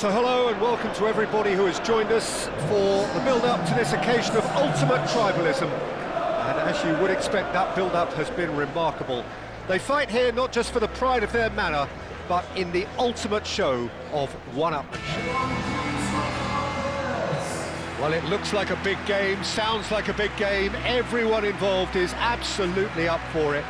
So hello and welcome to everybody who has joined us for the build-up to this occasion of ultimate tribalism. And as you would expect, that build-up has been remarkable. They fight here not just for the pride of their manor, but in the ultimate show of one-upmanship. Well, it looks like a big game, sounds like a big game. Everyone involved is absolutely up for it.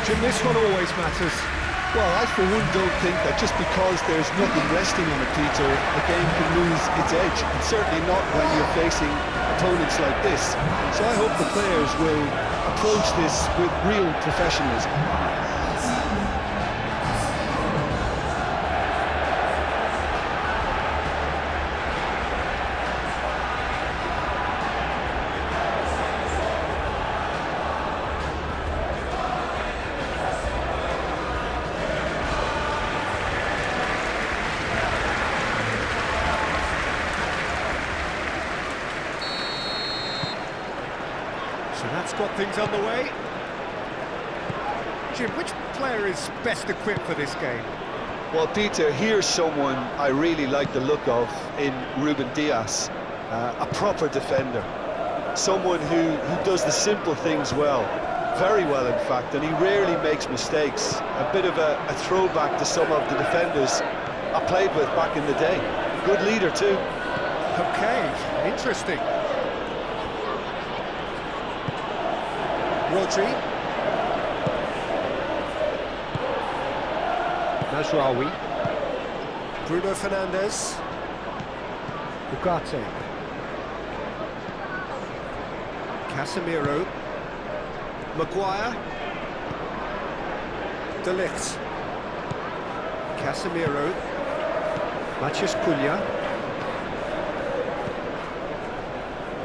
Jim, this one always matters. Well, I for one don't think that just because there's nothing resting on it, Peter, a game can lose its edge, and certainly not when you're facing opponents like this. So I hope the players will approach this with real professionalism. So that's got things underway. Jim, which player is best equipped for this game? Well, Peter, here's someone I really like the look of in Ruben Dias, a proper defender. Someone who does the simple things well, very well in fact, and he rarely makes mistakes. A bit of a throwback to some of the defenders I played with back in the day. Good leader too. Okay, interesting. Rodri. Mazraoui. Bruno Fernandes. Ugarte. Casemiro. Maguire. De Ligt. Casemiro. Matheus Cunha.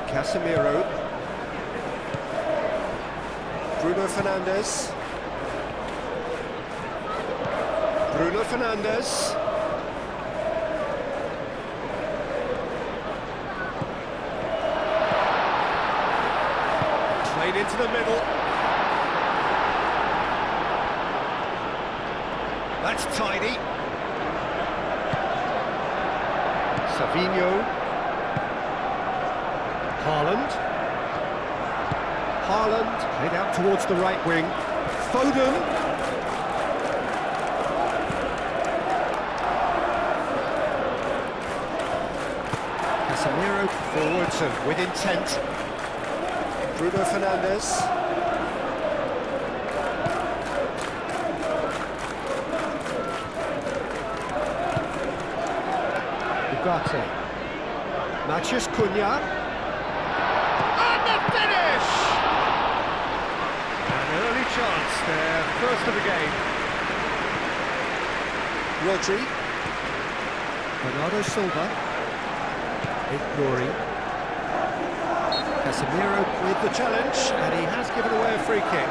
Casemiro. Bruno Fernandes. Bruno Fernandes. Played into the middle. That's tidy. Savinho. Haaland. Haaland, played out towards the right wing. Foden. Casemiro forwards and with intent. Bruno Fernandes. Ugarte. Matheus Cunha. Chance there, first of the game. Rodri. Bernardo Silva. Ignory. Casemiro with the challenge, and he has given away a free kick.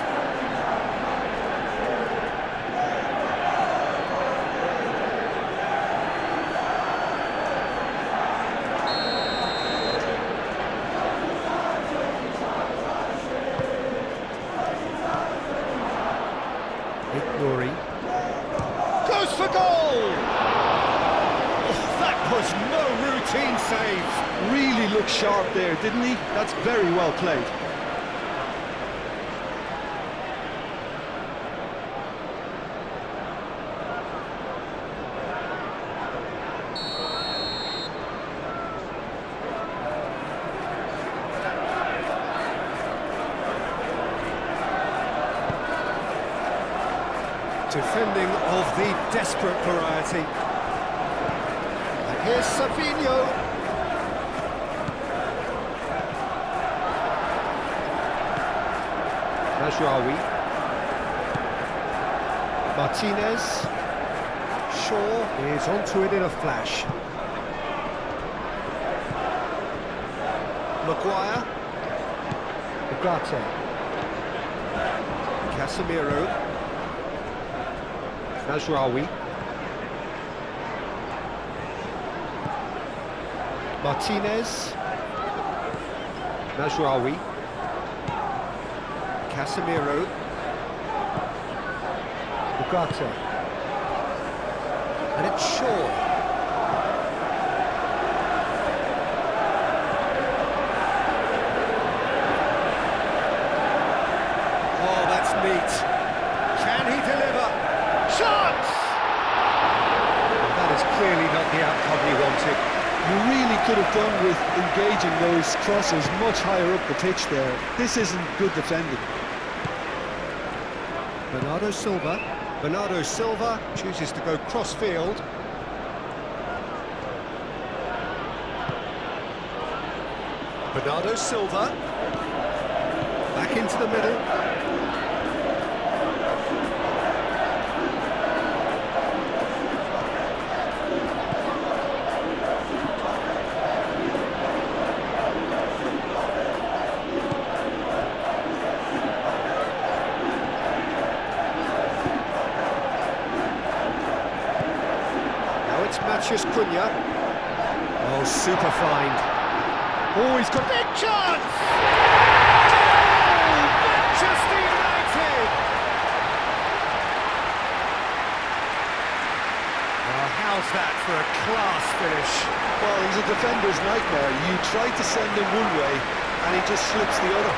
Goes for goal! Oh, that was no routine save. Really looked sharp there, didn't he? That's very well played. Defending of the desperate variety. And here's Savinho. Mazraoui. Martinez. Shaw is onto it in a flash. Maguire. Ugarte. Casemiro. Mazraoui. Martinez. Mazraoui. Casemiro. Ugarte. And it's Shaw. Oh, that's neat. Can he deliver? Shot! That is clearly not the outcome he wanted. You really could have done with engaging those crosses much higher up the pitch there. This isn't good defending. Bernardo Silva. Bernardo Silva chooses to go cross-field. Bernardo Silva. Back into the middle. Mathias Cunha. Oh, super find. Oh, he's got a big chance! Oh, Manchester United! Well, how's that for a class finish? Well, he's a defender's nightmare. You try to send him one way, and he just slips the other.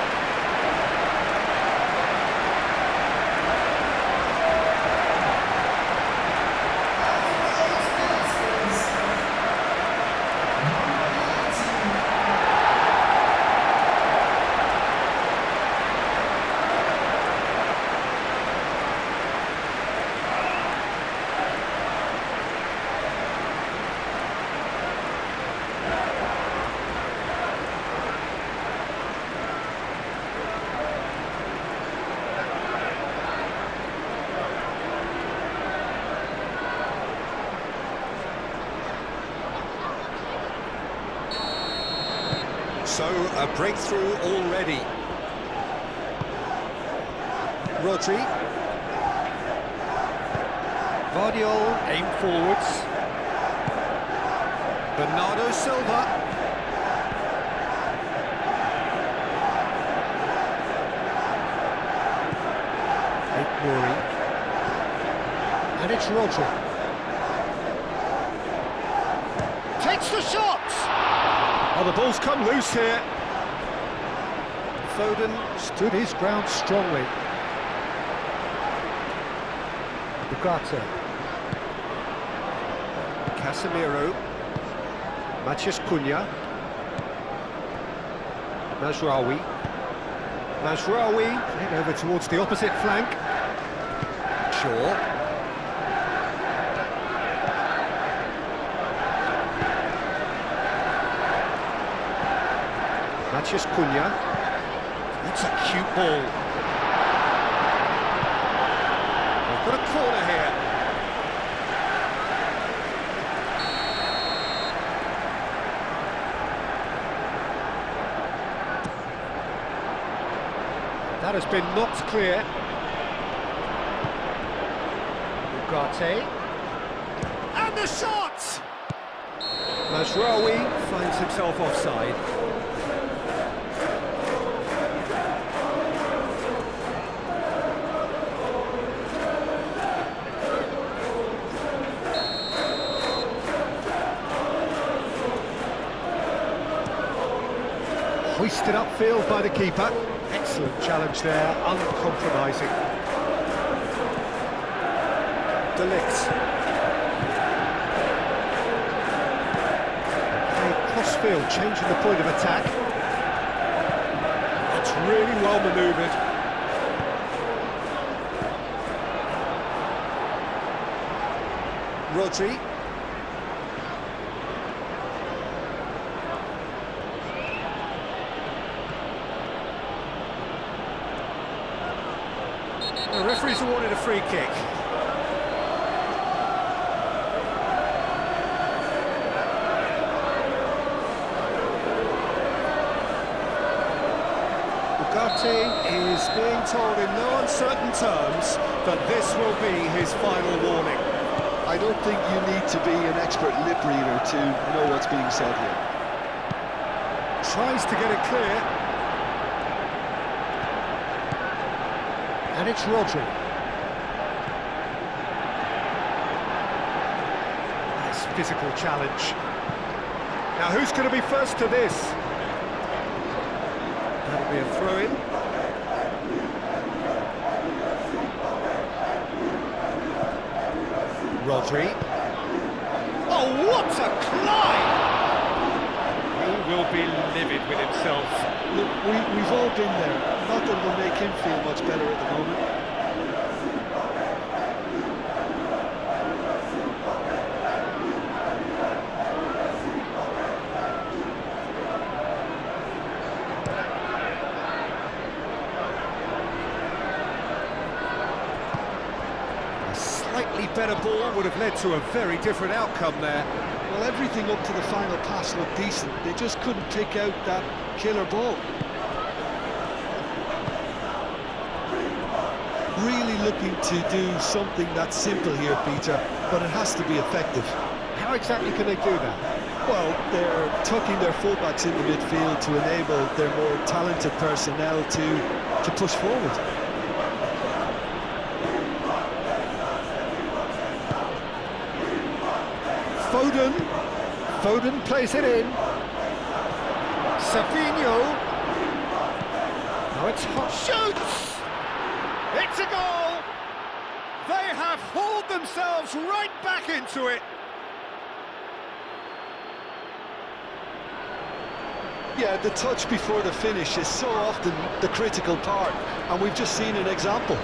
So, a breakthrough already. Rodri. Guardiola, aim forwards. Bernardo Silva. Mori. And it's Rodri. Takes the shot! Oh, the ball's come loose here. Foden stood his ground strongly. Ugarte. Casemiro. Mathias Cunha. Mazraoui. Mazraoui played over towards the opposite flank. Shaw. Mathias Cunha. That's a cute ball. They've got a corner here. That has been knocked clear. Ugarte. And the shot! Mazraoui finds himself offside. Hoisted upfield by the keeper. Excellent challenge there, uncompromising. De Ligt. Crossfield, changing the point of attack. That's really well manoeuvred. Rodri. The referee's awarded a free kick. team is being told in no uncertain terms that this will be his final warning. I don't think you need to be an expert lip reader to know what's being said here. Tries to get it clear. And it's Rodri. Nice physical challenge. Now who's going to be first to this? That'll be a throw-in. Rodri. Oh, what a climb! He will be livid with himself. Look, we've all been there. Not that it'll make him feel much better at the moment. Slightly better ball would have led to a very different outcome there. Well, everything up to the final pass looked decent. They just couldn't pick out that killer ball. Really looking to do something that's simple here, Peter, but it has to be effective. How exactly can they do that? Well, they're tucking their fullbacks in the midfield to enable their more talented personnel to push forward. Foden plays it in. Savinho. Now it's hot. Shoots! It's a goal! They have hauled themselves right back into it. Yeah, the touch before the finish is so often the critical part, and we've just seen an example.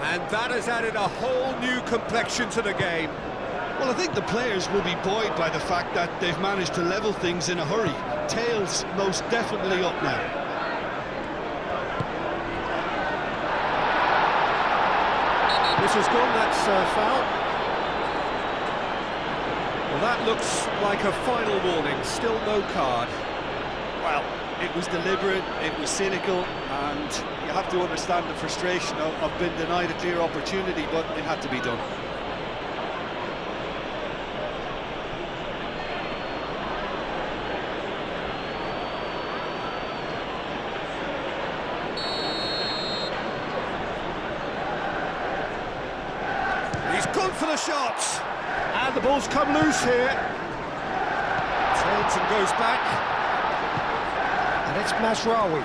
And that has added a whole new complexion to the game. Well, I think the players will be buoyed by the fact that they've managed to level things in a hurry. Tails most definitely up now. This has gone, that's foul. Well, that looks like a final warning, still no card. Well, it was deliberate, it was cynical, and you have to understand the frustration of being denied a clear opportunity, but it had to be done. He's gone for the shot, and the ball's come loose here. Turns and goes back. And it's Mazraoui.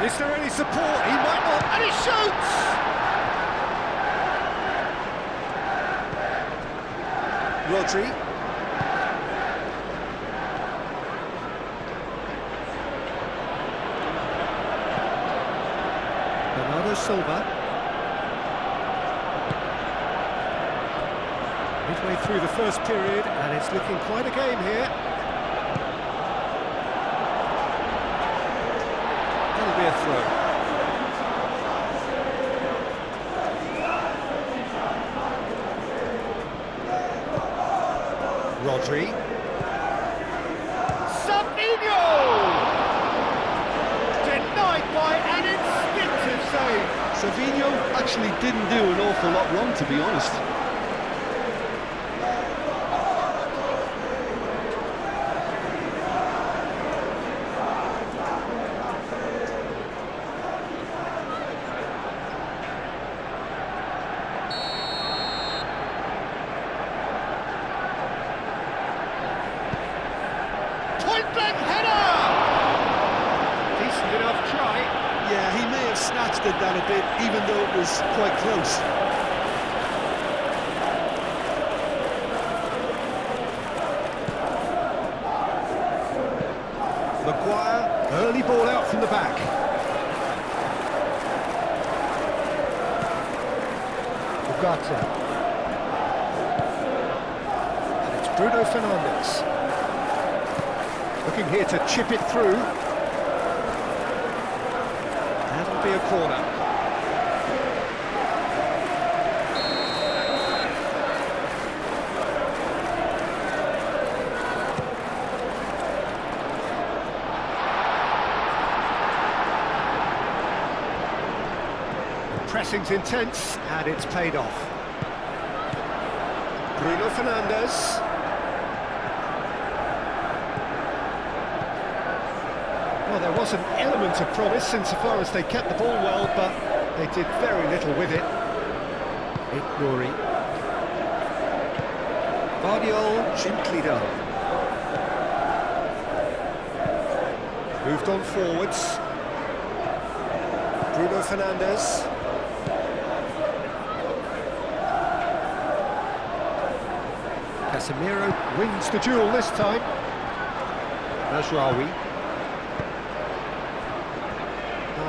Is there any support? He might not, and he shoots! Rodri. Bernardo Silva. Midway through the first period, and it's looking quite a game here. That'll be a throw. Rodri. Savinho! Denied by an instinctive save. Savinho actually didn't do an awful lot wrong, to be honest. Point-blank header! Decent enough try. Yeah, he may have snatched at that a bit, even though it was quite close. Maguire, early ball out from the back. Ugarte. And it's Bruno Fernandes. Looking here to chip it through. That'll be a corner. Pressing's intense, and it's paid off. Bruno Fernandes. Well, there was an element of promise insofar as they kept the ball well, but they did very little with it. Nouri. Guardiola gently down. Moved on forwards. Bruno Fernandes. Casemiro wins the duel this time. Mazraoui.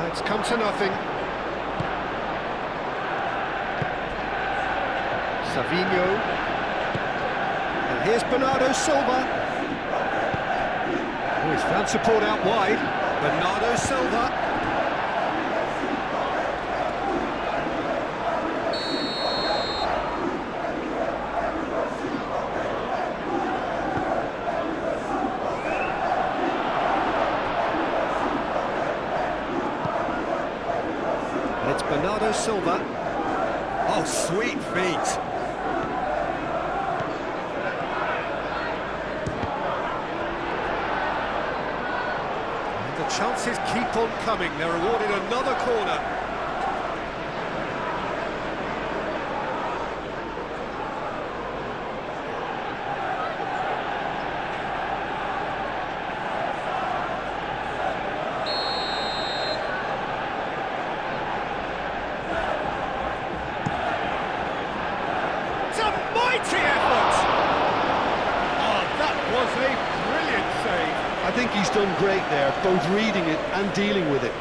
It's come to nothing. Savinho. And here's Bernardo Silva. Oh, he's found support out wide. Bernardo Silva. It's Bernardo Silva. Oh, sweet feet. And the chances keep on coming. They're awarded another corner. I think he's done great there, both reading it and dealing with it.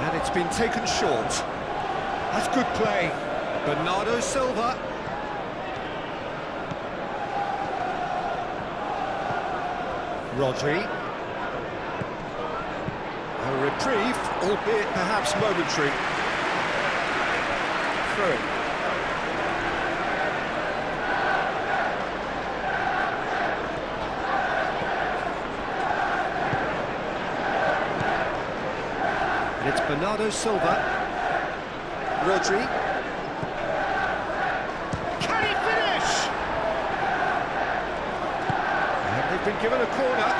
And it's been taken short. That's good play. Bernardo Silva. Rodri. A reprieve, albeit perhaps momentary. Through. And it's Bernardo Silva. Rodri. Can he finish? And they've been given a corner.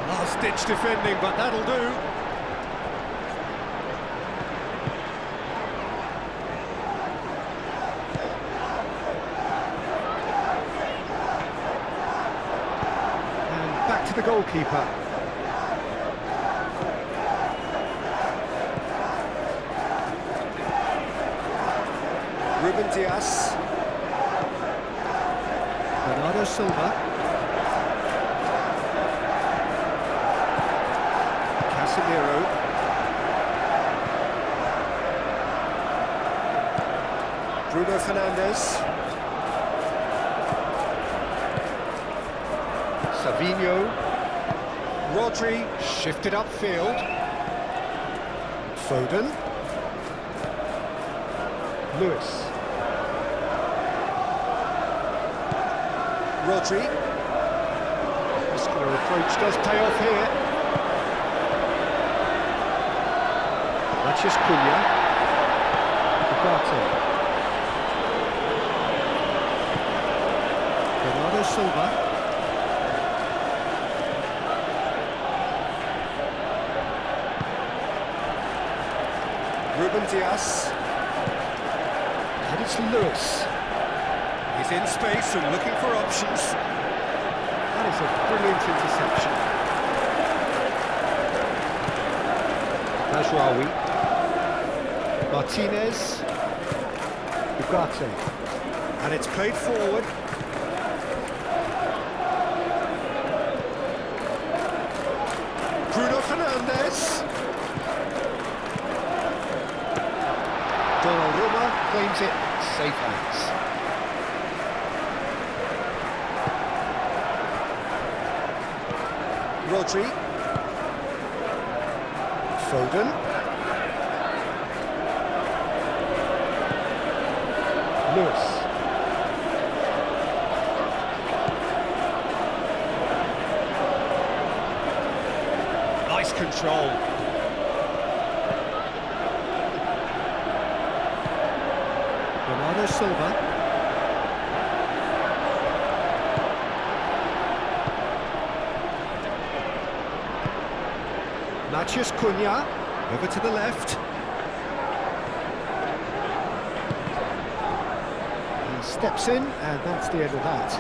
Last-ditch defending, but that'll do. And back to the goalkeeper. Ruben Dias. Bernardo Silva. Casemiro. Bruno Fernandes. Savinho. Rodri shifted upfield. Foden. Lewis. Rodri. Muscular approach does pay off here. Mathias Cunha. Ugarte. Bernardo Silva. Ruben Dias. And it's Lewis. He's in space and looking for options. That is a brilliant interception. Majraoui. Martinez. Ugarte. And it's played forward. Bruno Fernandes. Donnarumma claims it. Safe hands. Rodri. Foden. Lewis. Nice control. Bernardo Silva. Matheus Cunha, over to the left. He steps in, and that's the end of that.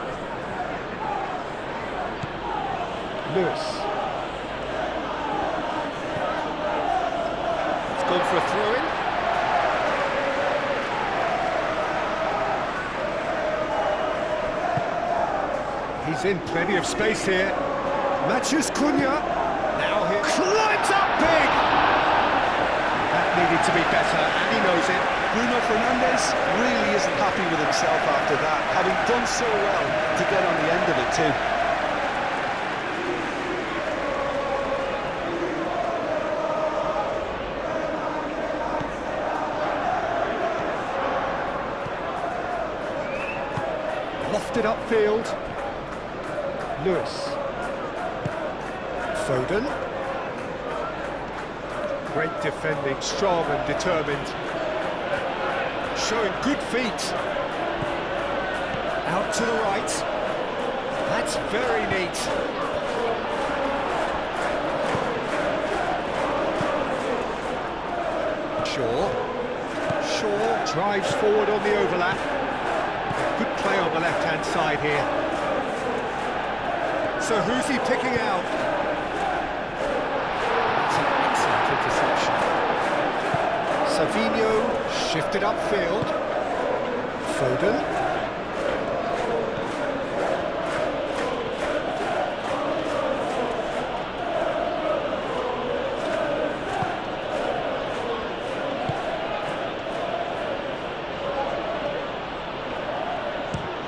Lewis. It's gone for a throw-in. He's in plenty of space here. Matheus Cunha. Now he climbs up big! That needed to be better, and he knows it. Bruno Fernandes really isn't happy with himself after that, having done so well to get on the end of it too. Lofted upfield. Lewis. Foden. Great defending, strong and determined. Showing good feet. Out to the right. That's very neat. Shaw drives forward on the overlap. Good play on the left-hand side here. So who's he picking out? That's an excellent interception. Savinho shifted upfield. Foden.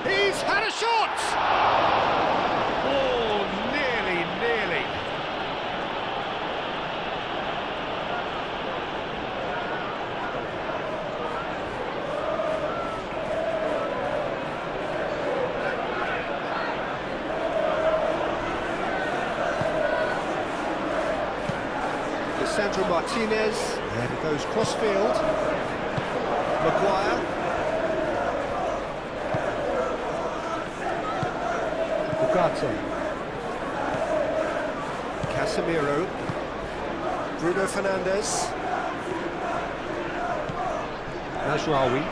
He's had a shot! Oh, nearly. Sandro Martinez, and it goes crossfield. Maguire. Ugarte. Casemiro. Bruno Fernandes. Majraoui.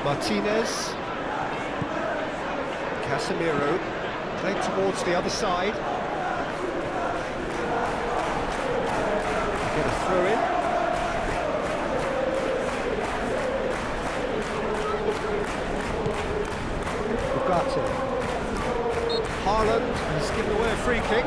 Martinez. Casemiro. Played towards the other side. Get a throw in. Ugarte. Haaland has given away a free kick.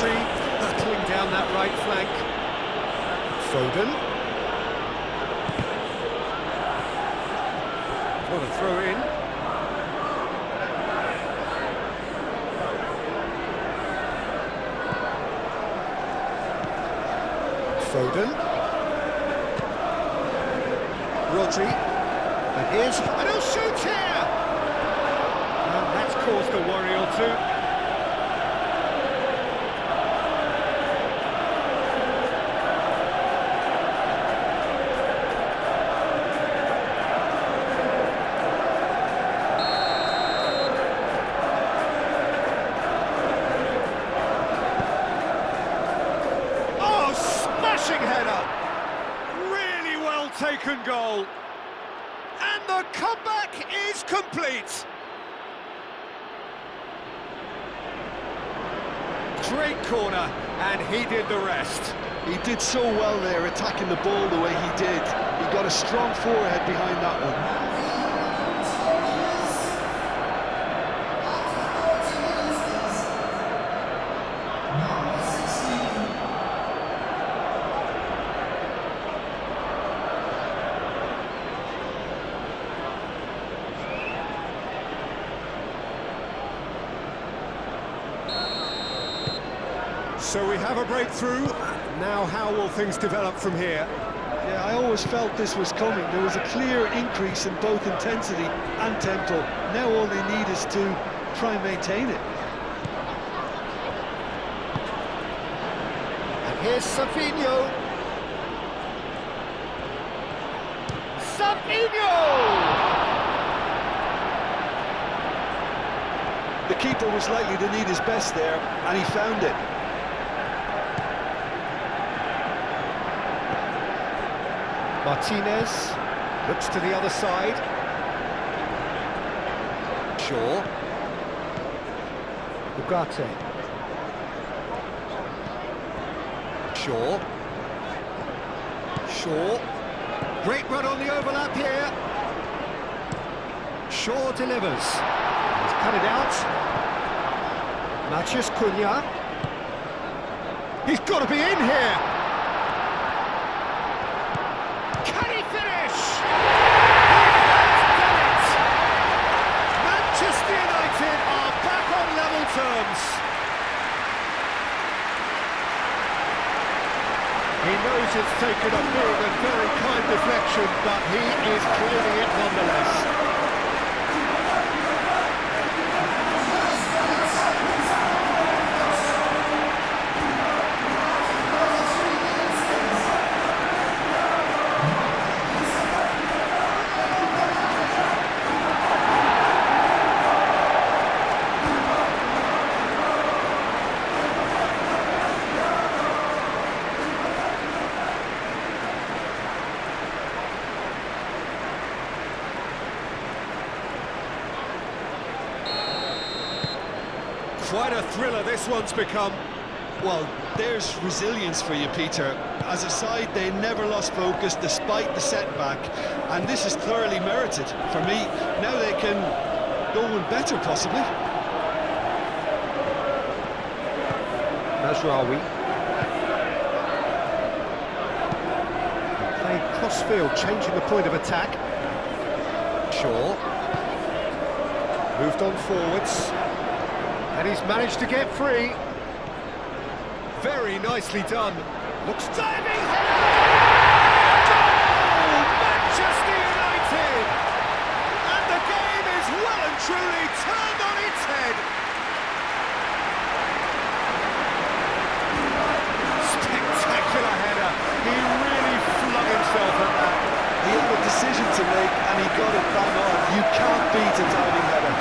Battling down that right flank. Foden. What a throw in. Foden. Rodri. And here's... and he'll shoot here! And that's caused a worry or two. Header, really well taken goal, and the comeback is complete. Great corner, and he did the rest. He did so well there, attacking the ball the way he did. He got a strong forehead behind that one. So we have a breakthrough. Now how will things develop from here? Yeah, I always felt this was coming. There was a clear increase in both intensity and tempo. Now all they need is to try and maintain it. And here's Savinho. The keeper was likely to need his best there, and he found it. Martinez looks to the other side. Shaw. Ugarte. Shaw. Great run on the overlap here. Shaw delivers. He's cut it out. Matheus Cunha. He's got to be in here. Can he finish? He has done it. Manchester United are back on level terms. He knows it's taken a big and very kind deflection, but he is clearing it nonetheless. Quite a thriller this one's become. Well, there's resilience for you, Peter. As a side, they never lost focus despite the setback, and this is thoroughly merited for me. Now they can go one better, possibly. Mazraoui. Playing cross-field, changing the point of attack. Shaw. Moved on forwards. And he's managed to get free. Very nicely done. Looks diving header! Goal! Manchester United! And the game is well and truly turned on its head. Spectacular header. He really flung himself at that. He had a decision to make, and he got it bang on. You can't beat a diving header.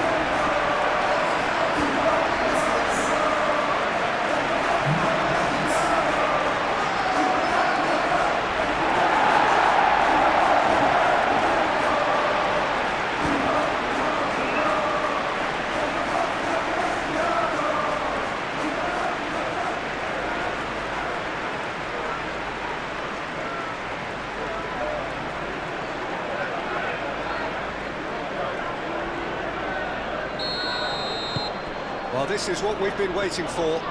Well, this is what we've been waiting for.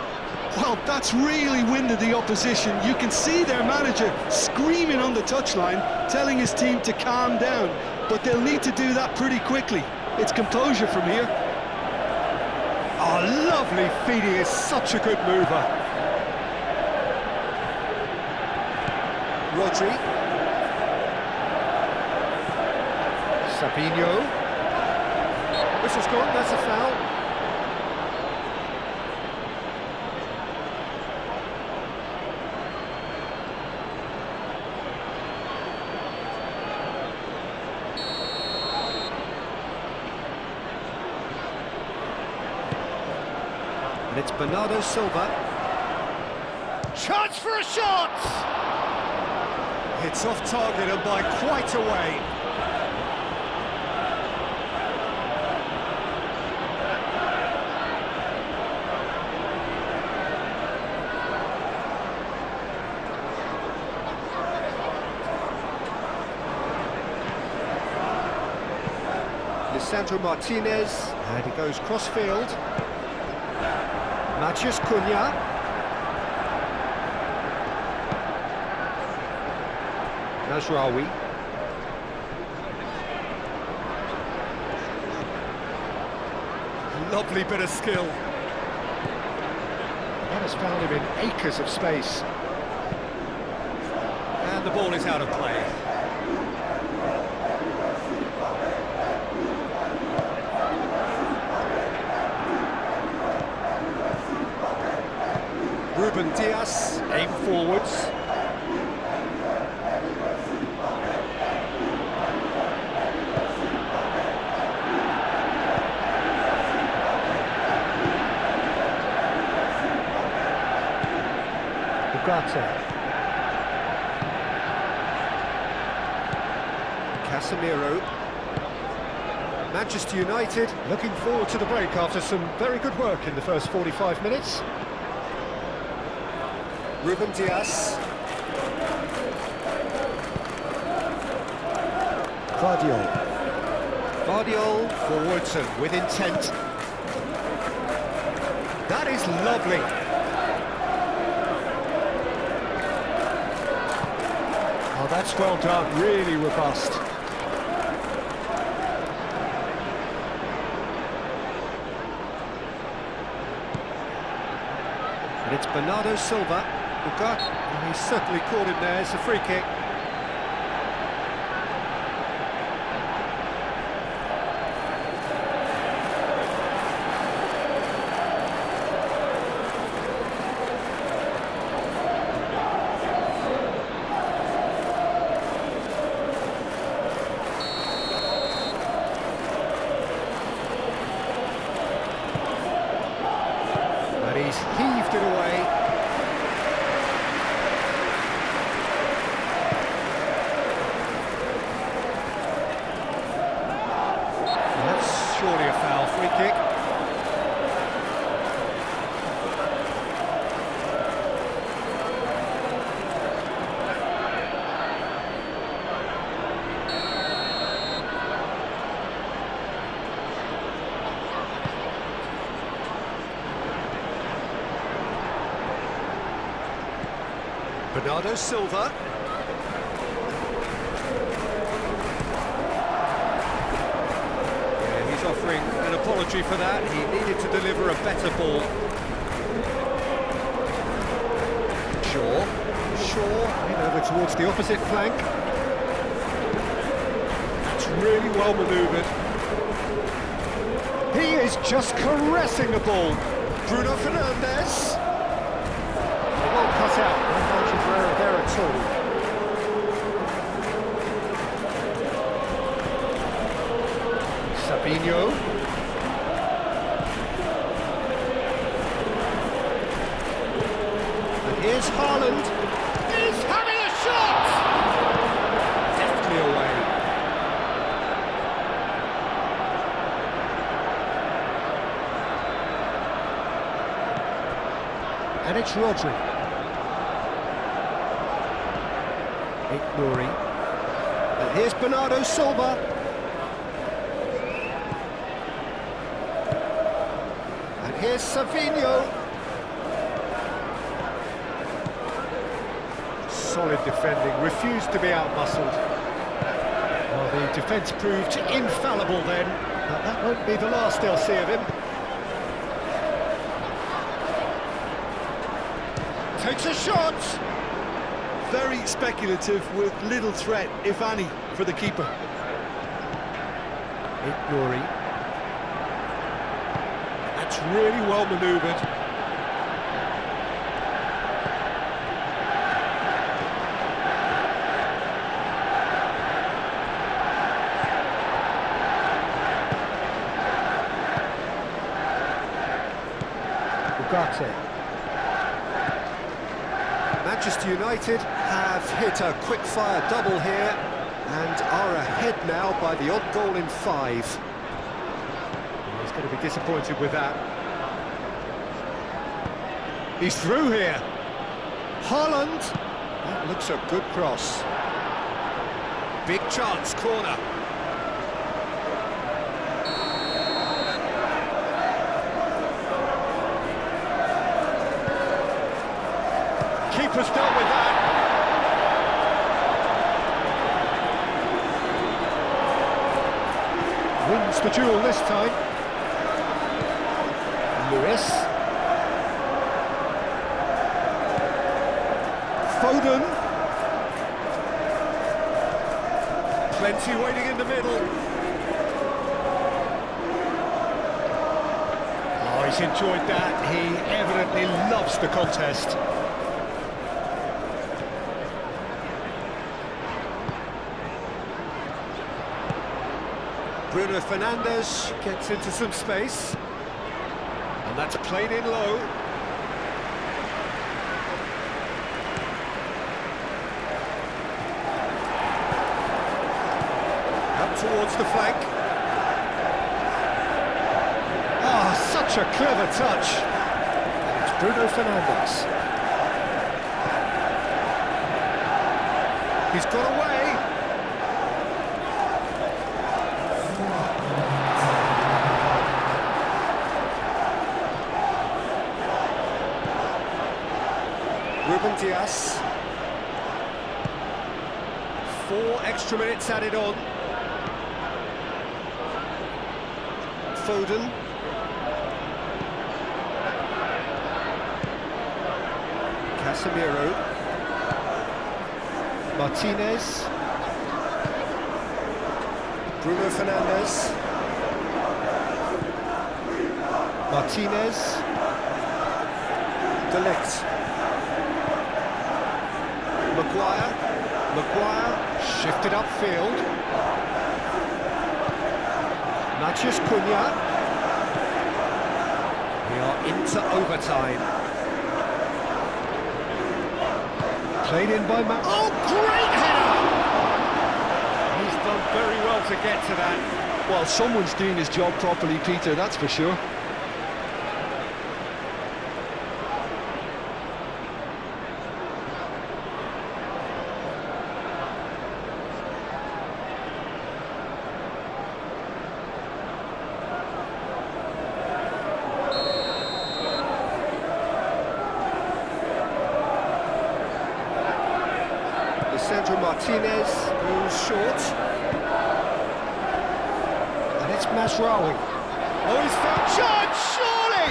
Well, that's really winded the opposition. You can see their manager screaming on the touchline, telling his team to calm down. But they'll need to do that pretty quickly. It's composure from here. Oh, lovely feeding is such a good mover. Rodri. Sabinho. Whistle's gone, that's a foul. And it's Bernardo Silva. Chance for a shot! It's off target and by quite a way. Lisandro Martinez, and he goes cross-field. Matheus Cunha. Nazraoui. Lovely bit of skill. That has found him in acres of space. And the ball is out of play. Ruben Dias, aim forwards. Ugarte. Casemiro. Manchester United looking forward to the break after some very good work in the first 45 minutes. Ruben Dias. Guardiola forwards and with intent. That is lovely. Oh, that's well done, really robust. And it's Bernardo Silva. Ugarte, and he's certainly caught him there. It's a free kick. And he's heaved it away. Surely a foul, free kick. Bernardo Silva. Offering an apology for that. He needed to deliver a better ball. Shaw in over towards the opposite flank. That's really well manoeuvred. He is just caressing the ball. Bruno Fernandes. Well cut out. No margin for error there at all. Sabinho. And here's Haaland. He's having a shot! Deftly away. And it's Rodri. Nouri. And here's Bernardo Silva. Here's Sabinho. Solid defending, refused to be outmuscled. Well, the defence proved infallible then, but that won't be the last they'll see of him. Takes a shot. very speculative with little threat, if any, for the keeper. Ignory. That's really well manoeuvred. Manchester United have hit a quick-fire double here and are ahead now by the odd goal in 5. He's going to be disappointed with that. He's through here. Haaland. That looks a good cross. Big chance, corner. Keeper's dealt with that. Wins the duel this time. Lewis. Foden. Plenty waiting in the middle. Oh, he's enjoyed that. He evidently loves the contest. Bruno Fernandes gets into some space, and that's played in low. Up towards the flank. Ah, such a clever touch. And it's Bruno Fernandes. He's got away. Ruben Dias. 4 extra minutes added on. Foden. Casemiro. Martinez. Bruno Fernandes. Martinez. De Ligt. Maguire shifted upfield. Matheus Cunha. We are into overtime. Played in by Matt. Oh, great header! He's done very well to get to that. Well, someone's doing his job properly, Peter, that's for sure. Martinez goes short. And it's Masraoui. Oh, he's found chance, surely!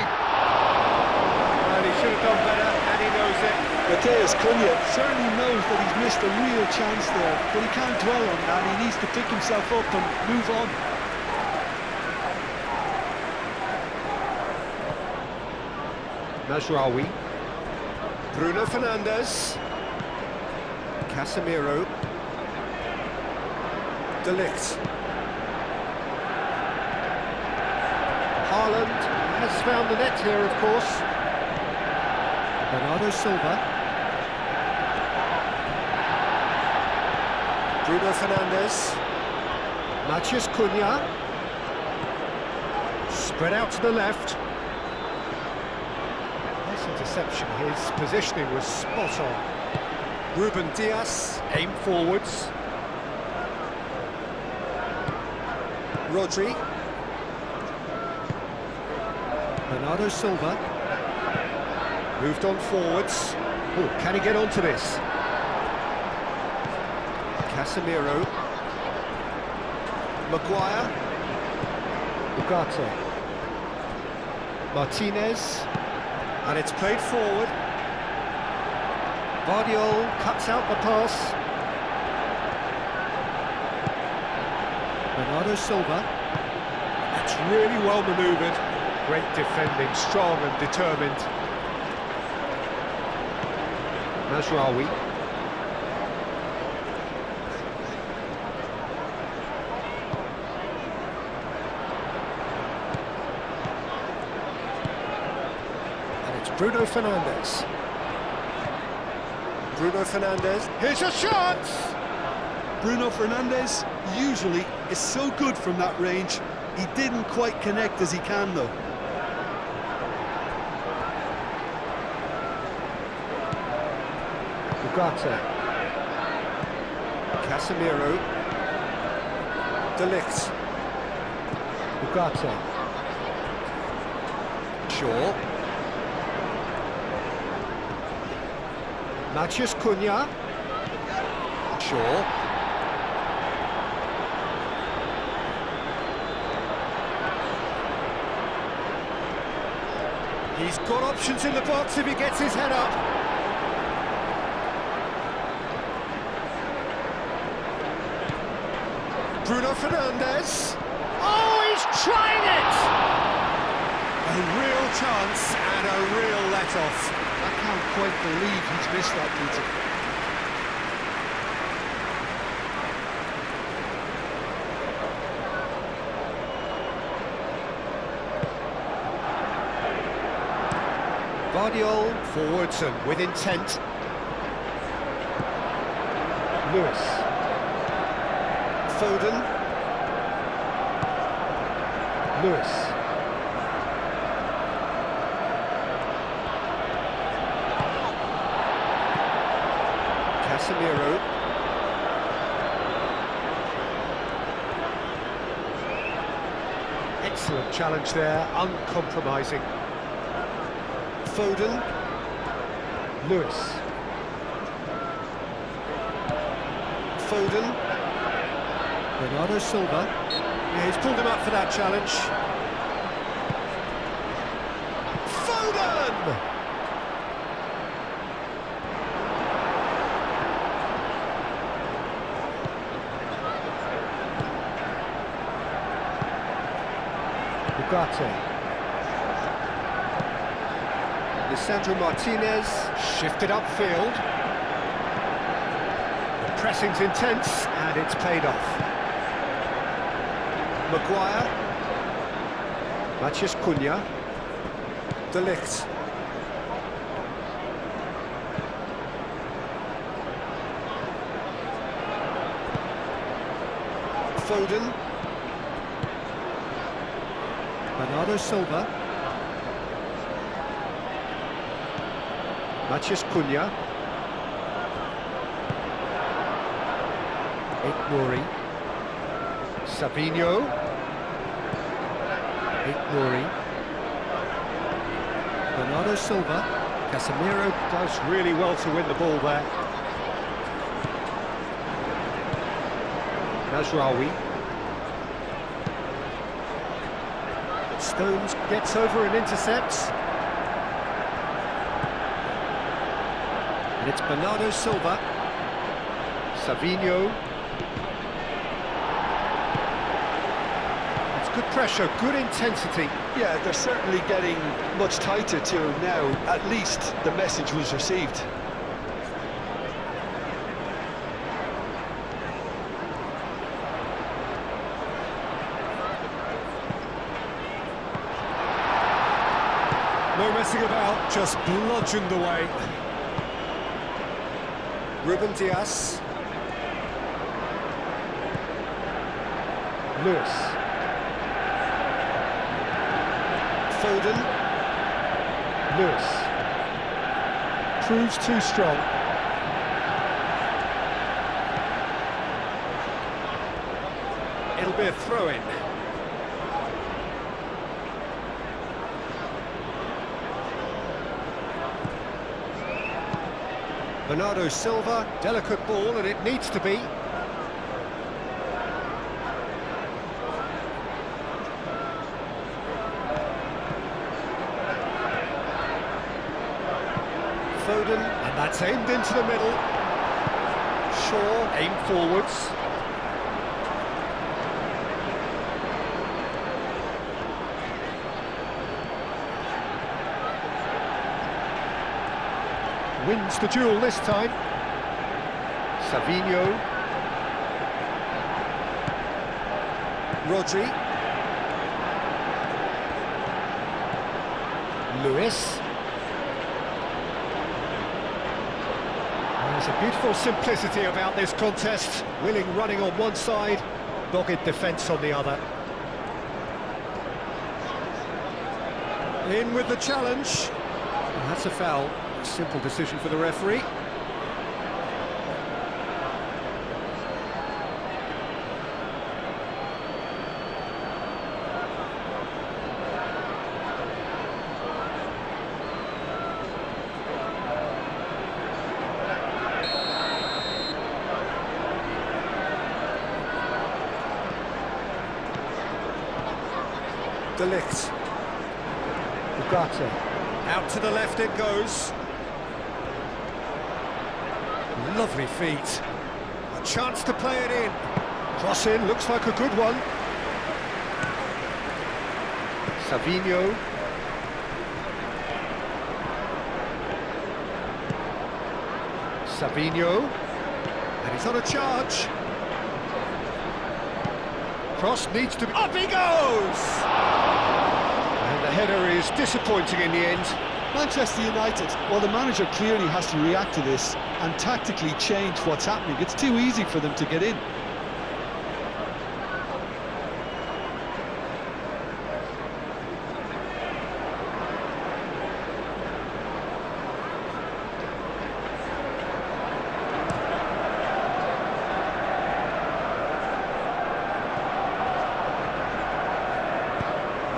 Well, he should have done better, and he knows it. Matheus Cunha certainly knows that he's missed a real chance there, but he can't dwell on that. He needs to pick himself up and move on. Masraoui. Bruno Fernandes. Casemiro. De Ligt. Haaland has found the net here, of course. Bernardo Silva. Bruno Fernandes. Matheus Cunha. Spread out to the left. Nice interception. His positioning was spot on. Ruben Dias, aim forwards. Rodri. Bernardo Silva. Moved on forwards. Oh, can he get onto this? Casemiro. Maguire. Ugarte. Martinez. And it's played forward. Guardiola cuts out the pass. Bernardo Silva. That's really well manoeuvred. Great defending, strong and determined. Mazraoui. And it's Bruno Fernandes. Bruno Fernandes. Here's a shot! Bruno Fernandes usually is so good from that range. He didn't quite connect as he can though. Ugarte. Casemiro. De Ligt. Ugarte. Shaw. Matheus Cunha. Shaw. He's got options in the box if he gets his head up. Bruno Fernandes. Oh, he's trying it! A real chance and a real let-off. I can't quite believe he's missed that, Peter. Guardiola forwards and with intent. Lewis. Foden. Lewis. Casemiro. Excellent challenge there, uncompromising. Foden. Lewis. Foden. Bernardo Silva. Yeah, he's pulled him up for that challenge. Foden! Ugarte. Lisandro Martinez, shifted upfield. The pressing's intense, and it's paid off. Maguire. Matheus Cunha. De Ligt. Foden. Bernardo Silva. Matheus Cunha. Nouri. Savinho. Nouri. Bernardo Silva. Casemiro does really well to win the ball there. Mazraoui. Stones gets over and intercepts. And it's Bernardo Silva. Savinho. It's good pressure, good intensity. Yeah, they're certainly getting much tighter to him now. At least the message was received. No messing about, just bludgeoned away. Ruben Dias. Lewis. Foden. Lewis. Proves too strong. It'll be a throw-in. Bernardo Silva, delicate ball, and it needs to be. Foden, and that's aimed into the middle. Shaw, aimed forwards. Wins the duel this time. Savinho. Rodri. Lewis. There's a beautiful simplicity about this contest. Willing running on one side, dogged defence on the other. In with the challenge. And that's a foul. Simple decision for the referee. De Ligt. Ugarte. Out to the left it goes. Lovely feet. A chance to play it in. Cross in, looks like a good one. Savinho. Savinho. And he's on a charge. Cross needs to be... Up he goes! And the header is disappointing in the end. Manchester United, well, the manager clearly has to react to this and tactically change what's happening. It's too easy for them to get in.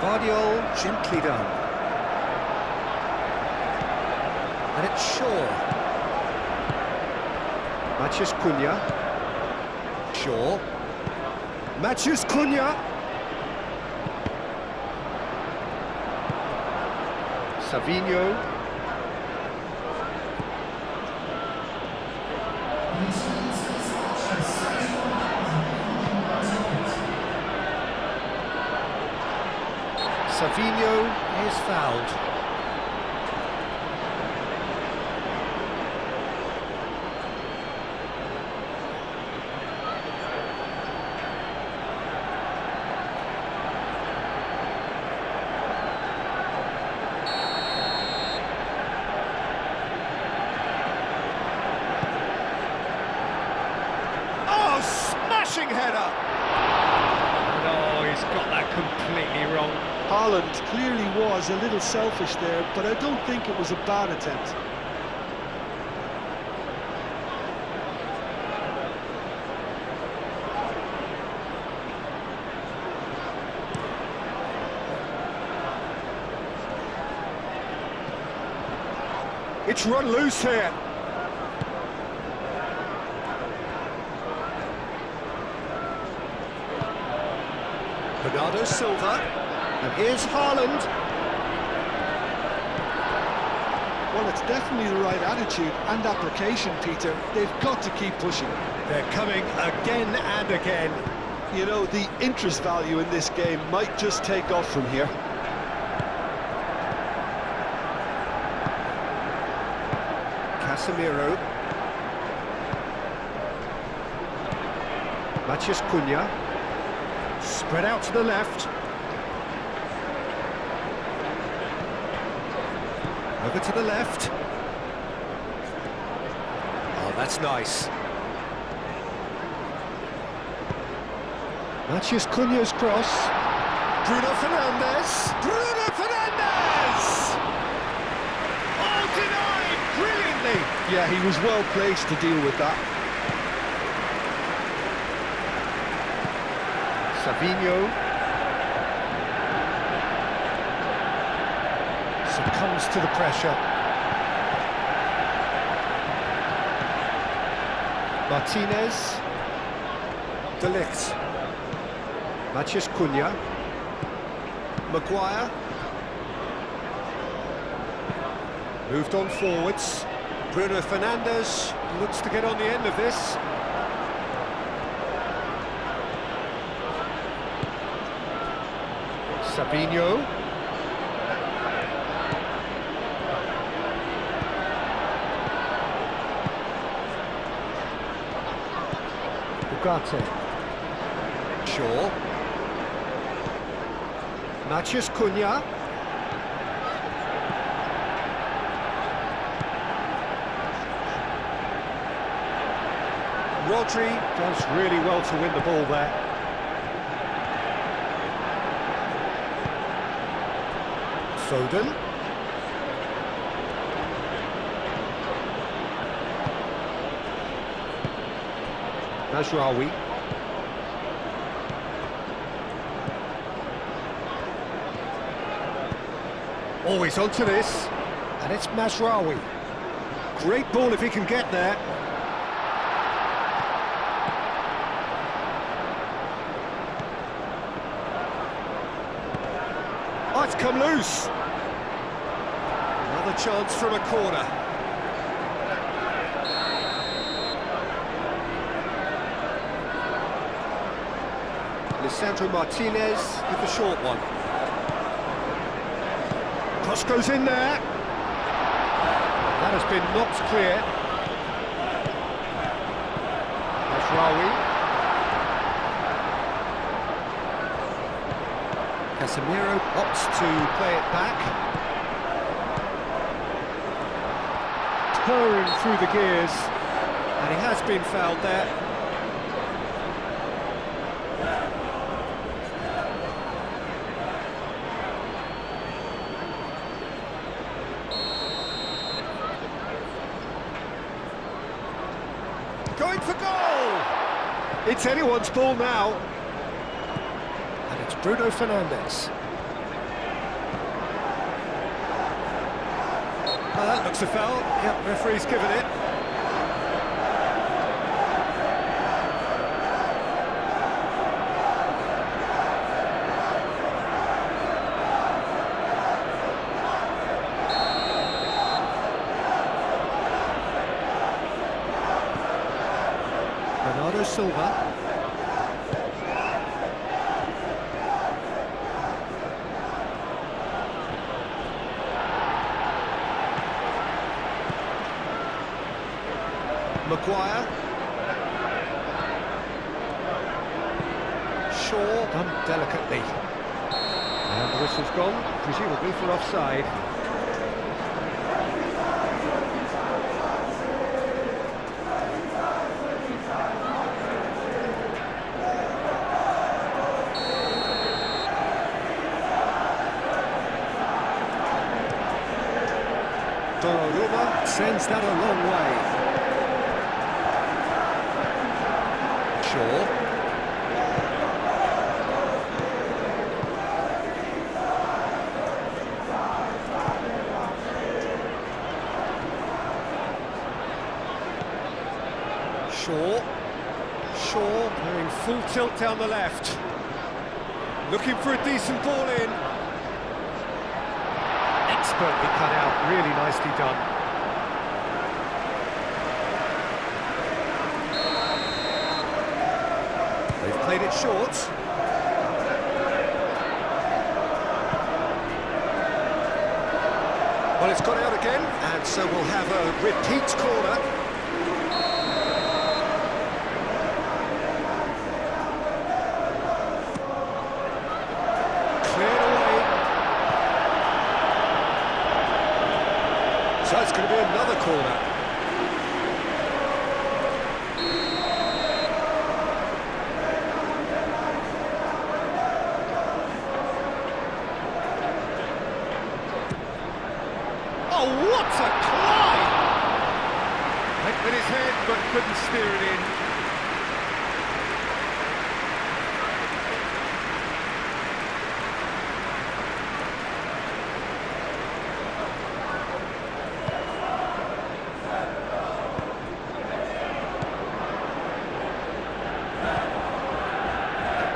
Guardiola, gently done. And it's Shaw. Matheus Cunha. Shaw. Matheus Cunha. Savinho. Savinho is fouled. Smashing header! No, he's got that completely wrong. Haaland clearly was a little selfish there, but I don't think it was a bad attempt. It's run loose here. Bernardo Silva, and here's Haaland. Well, it's definitely the right attitude and application, Peter. They've got to keep pushing. They're coming again and again. You know, the interest value in this game might just take off from here. Casemiro. Matheus Cunha. Spread out to the left. Over to the left. Oh, that's nice. Matheus Cunha's cross. Bruno Fernandes. Bruno Fernandes! Oh, denied brilliantly. Yeah, he was well placed to deal with that. Savinho succumbs to the pressure. Martinez. De Ligt. Matheus Cunha. Maguire. Moved on forwards. Bruno Fernandes looks to get on the end of this. Sabinho. Ugarte. Shaw. Matheus Cunha. Rodri does really well to win the ball there. Foden. Mazraoui. Always onto this, and it's Mazraoui. Great ball if he can get there. Oh, it's come loose. Another chance from a corner. Lisandro Martinez with the short one. Cross goes in there. That has been knocked clear. Mazraoui. Casemiro opts to play it back. Purring through the gears, and he has been fouled there. Going for goal! It's anyone's ball now. And it's Bruno Fernandes. Oh, that looks a foul. Yep, referee's given it. Bernardo Silva. Maguire. Shaw done delicately. And the whistle's gone, presumably for offside. Donnarumma sends that a long way. Shaw. Shaw going full tilt down the left. Looking for a decent ball in. Expertly cut out, really nicely done. They've played it short. Well, it's gone out again, and so we'll have a repeat corner. Cleared away. So it's going to be another corner. Oh, what a climb! Went with his head, but couldn't steer it in.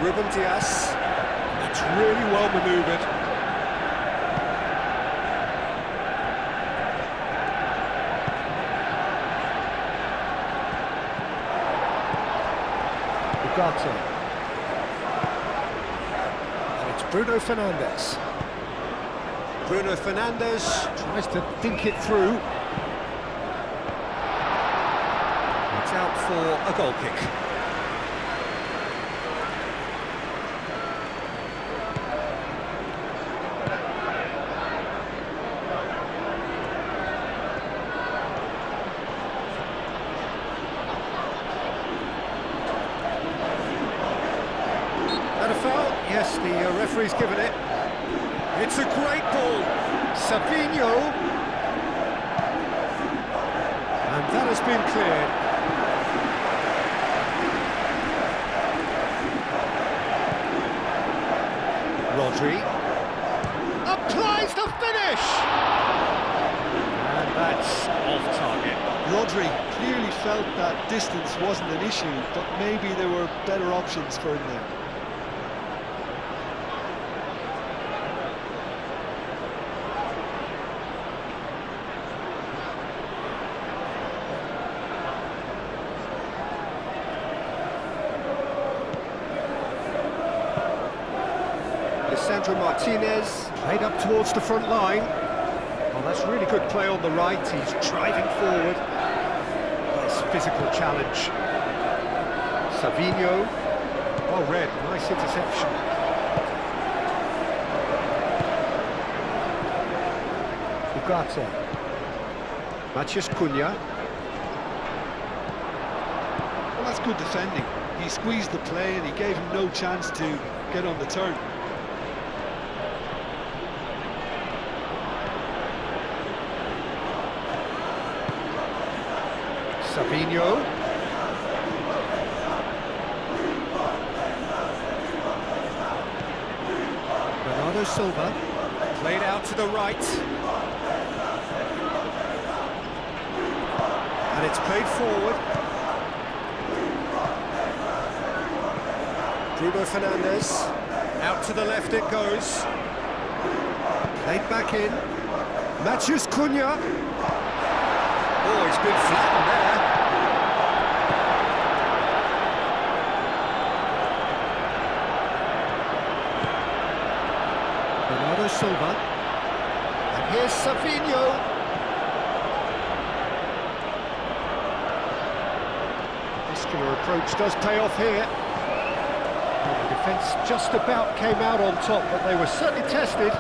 Ruben Dias. That's really well manoeuvred. Ugarte. And it's Bruno Fernandes. Bruno Fernandes tries to think it through. It's out for a goal kick. And a foul? Yes, the referee's given it. It's a great ball. Savinho. And that has been cleared. Rodri. Applies the finish! And that's off target. Rodri clearly felt that distance wasn't an issue, but maybe there were better options for him there. Sandro Martinez, played up towards the front line. Well, that's really good play on the right, he's driving forward. Nice physical challenge. Savinho, well read, nice interception. Ugarte. Matheus Cunha. Well, that's good defending. He squeezed the play and he gave him no chance to get on the turn. Savinho. Bernardo Silva. Played out to the right. And it's played forward. Bruno Fernandes. Out to the left it goes. Played back in. Matheus Cunha. Oh, he's been flattened there. Bernardo Silva. And here's Savinho. Muscular approach does pay off here. Well, the defence just about came out on top, but they were certainly tested.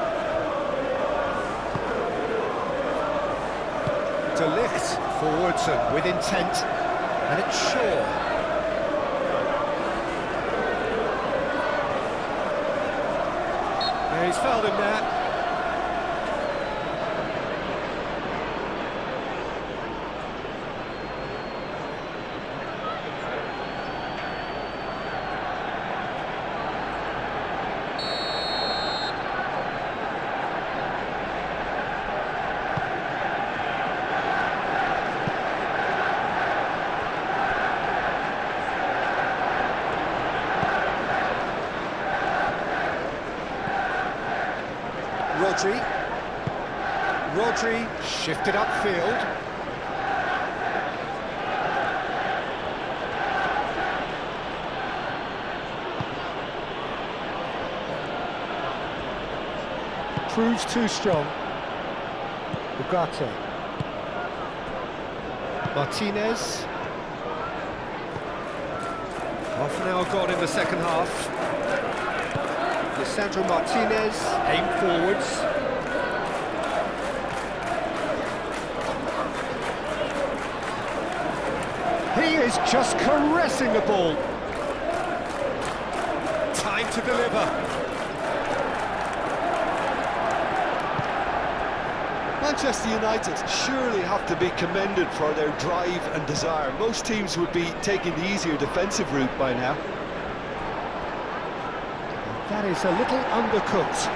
De Ligt forwards and with intent, and it's Shaw. Yeah, he's fouled him there. Rodri shifted upfield. Proves too strong. Ugarte. Martinez. Half an hour gone in the second half. Sandro Martinez, aim forwards. He is just caressing the ball. Time to deliver. Manchester United surely have to be commended for their drive and desire. Most teams would be taking the easier defensive route by now. That is a little undercooked.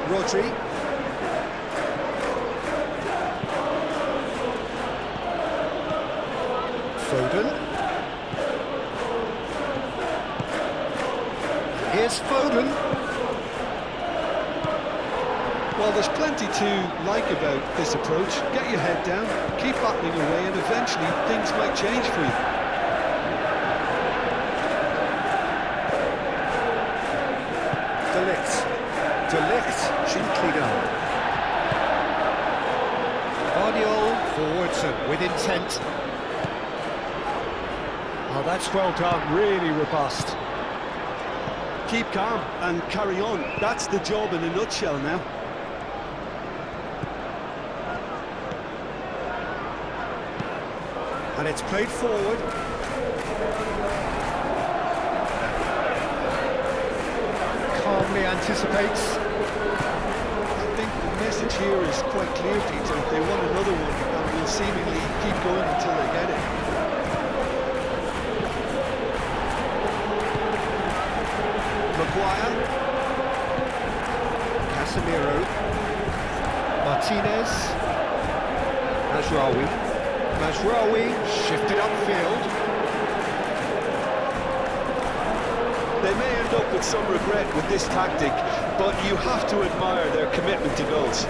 Rodri. Foden. Here's Foden. Well, there's plenty to like about this approach. Get your head down, keep battling away, and eventually things might change for you. De Ligt, gently done. Guardiola forwards and with intent. Oh, that's well done, really robust. Keep calm and carry on. That's the job in a nutshell now. And it's played forward. Calmly anticipates. I think the message here is quite clear, Peter. They want another one and will seemingly keep going until they get it. Maguire. Casemiro. Martinez. Mazraoui shifted upfield. They may end up with some regret with this tactic, but you have to admire their commitment to goals.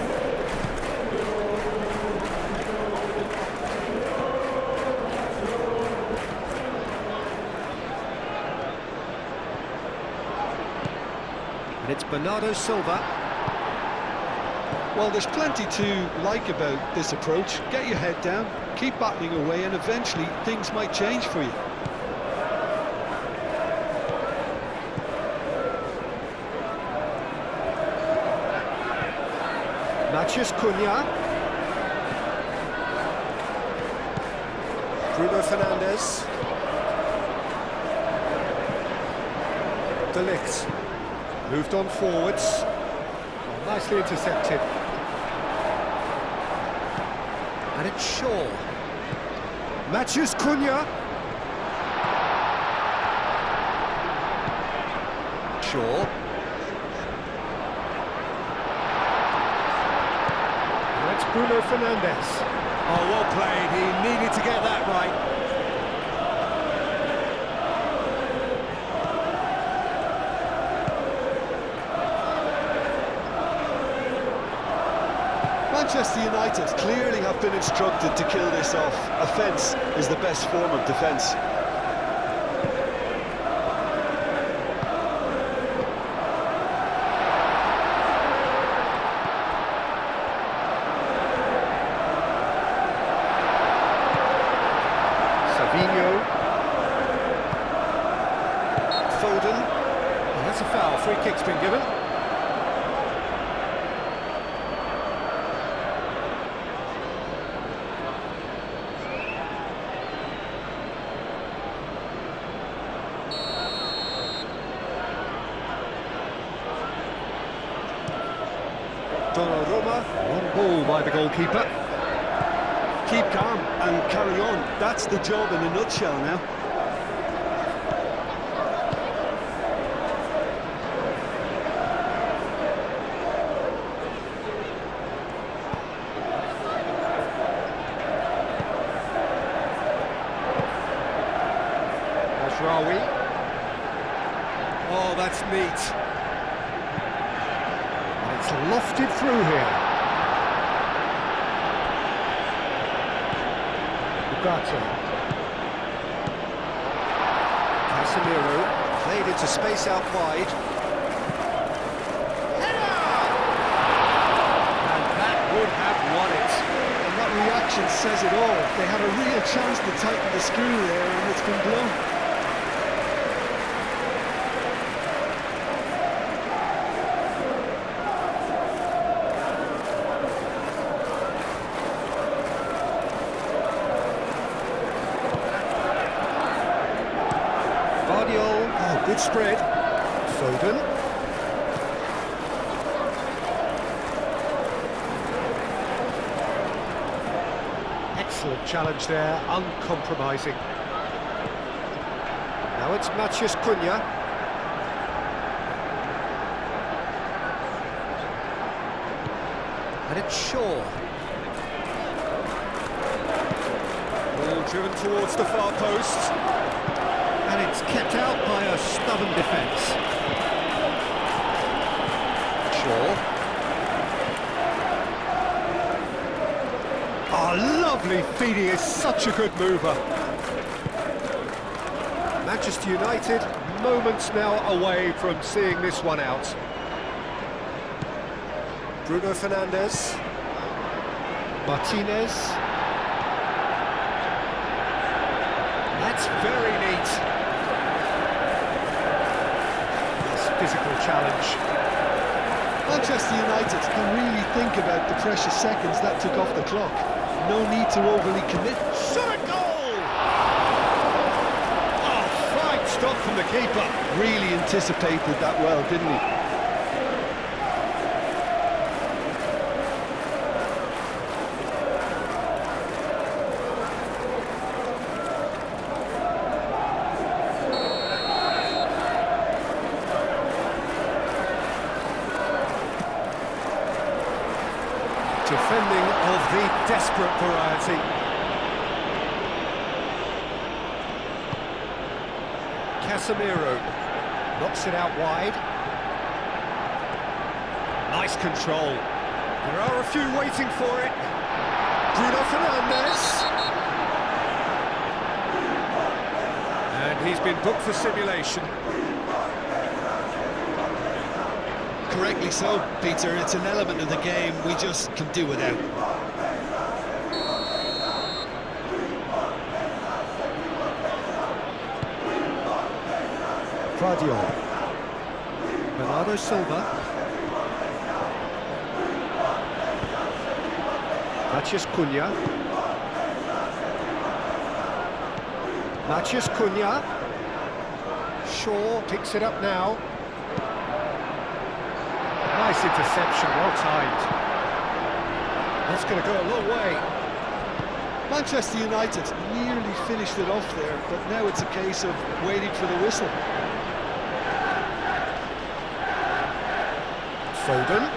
And it's Bernardo Silva. Well, there's plenty to like about this approach. Get your head down, keep battling away, and eventually things might change for you. Matheus Cunha. Bruno Fernandes. De Ligt. Moved on forwards. Oh, nicely intercepted. And it's Shaw. Matheus Cunha. Shaw. Bruno Fernandes. Oh, well played. He needed to get that right. Manchester United clearly have been instructed to kill this off. Offence is the best form of defence. Foden. Oh, that's a foul. Free kick's been given. Donnarumma. On ball by the goalkeeper. Keep calm and carry on. That's the job in a nutshell now. Mazraoui. Oh, that's neat. And it's lofted through here. Ugarte. Casemiro played into space out wide. Header! And that would have won it. And that reaction says it all. They had a real chance to tighten the screw there, and it's been blown. Oh, good spread. Foden. Excellent challenge there, uncompromising. Now it's Matheus Cunha. And it's Shaw. Ball driven towards the far post. And it's kept out by a stubborn defence. Shaw. Lovely feed, he is such a good mover. Manchester United, moments now away from seeing this one out. Bruno Fernandes. Martinez. That's very neat. This physical challenge. Manchester United can really think about the precious seconds that took off the clock. No need to overly commit. Shot at goal! Oh, fine stop from the keeper. Really anticipated that well, didn't he? Defending of the desperate variety. Casemiro knocks it out wide. Nice control. There are a few waiting for it. Bruno Fernandes. And he's been booked for simulation. Correctly so, Peter. It's an element of the game we just can do without. Guardiola. Bernardo Silva. Matheus Cunha. Matheus Cunha. Shaw picks it up now. Nice interception, well timed. That's going to go a long way. Manchester United nearly finished it off there, but now it's a case of waiting for the whistle. Foden.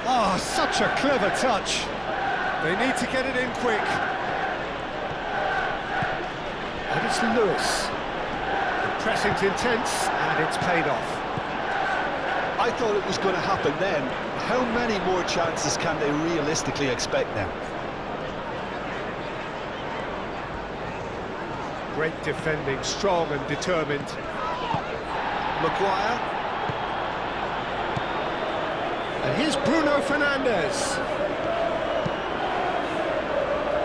Oh, such a clever touch. They need to get it in quick. And it's Lewis. The pressing's intense, and it's paid off. I thought it was going to happen then. How many more chances can they realistically expect now? Great defending, strong and determined. Maguire. And here's Bruno Fernandes.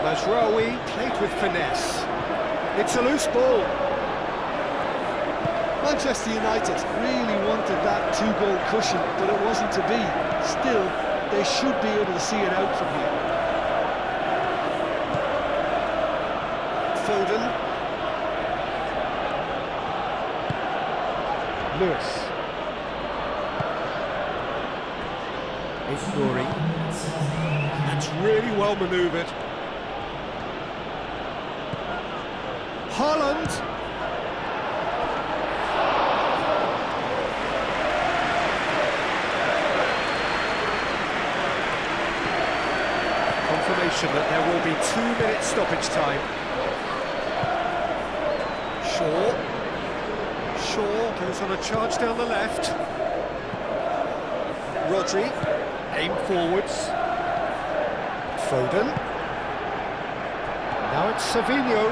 Mazraoui played with finesse. It's a loose ball. Manchester United really wanted that two-goal cushion, but it wasn't to be. Still, they should be able to see it out from here. Foden. Lewis. Ignoring. That's really well manoeuvred. Haaland. Confirmation that there will be 2-minute stoppage time. Shaw goes on a charge down the left. Rodri, aim forwards. Foden. Now it's Savinho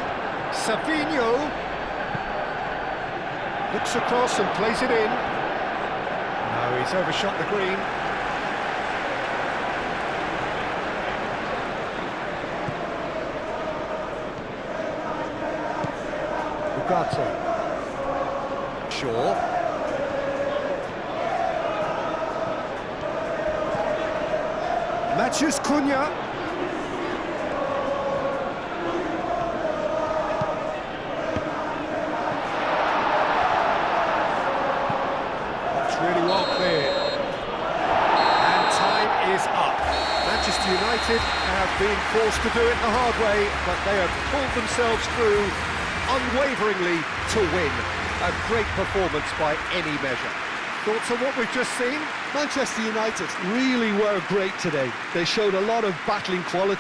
looks across and plays it in. No, he's overshot the green. Ugarte. Shaw. Matheus Cunha. That's really well cleared. And time is up. Manchester United have been forced to do it the hard way, but they have pulled themselves through unwaveringly to win. A great performance by any measure. Thoughts on what we've just seen? Manchester United really were great today. They showed a lot of battling quality.